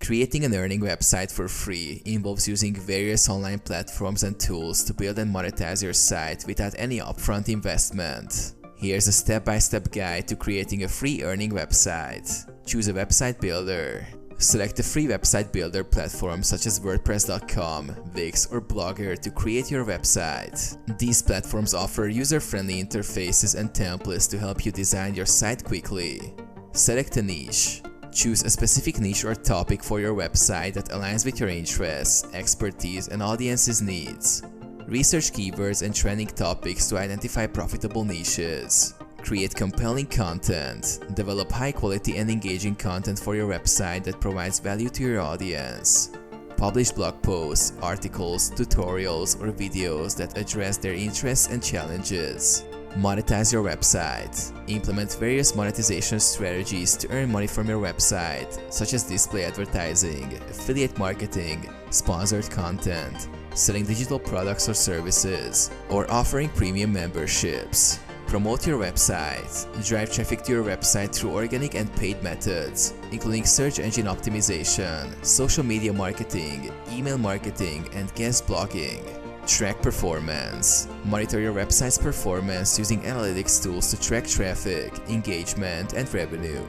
Creating an earning website for free involves using various online platforms and tools to build and monetize your site without any upfront investment. Here's a step-by-step guide to creating a free earning website. Choose a website builder. Select a free website builder platform such as WordPress.com, Wix, or Blogger to create your website. These platforms offer user-friendly interfaces and templates to help you design your site quickly. Select a niche. Choose a specific niche or topic for your website that aligns with your interests, expertise, and audience's needs. Research keywords and trending topics to identify profitable niches. Create compelling content. Develop high-quality and engaging content for your website that provides value to your audience. Publish blog posts, articles, tutorials, or videos that address their interests and challenges. Monetize your website. Implement various monetization strategies to earn money from your website, such as display advertising, affiliate marketing, sponsored content, selling digital products or services, or offering premium memberships. Promote your website. Drive traffic to your website through organic and paid methods, including search engine optimization, social media marketing, email marketing, and guest blogging. Track performance. Monitor your website's performance using analytics tools to track traffic, engagement, and revenue.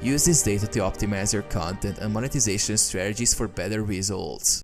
Use this data to optimize your content and monetization strategies for better results.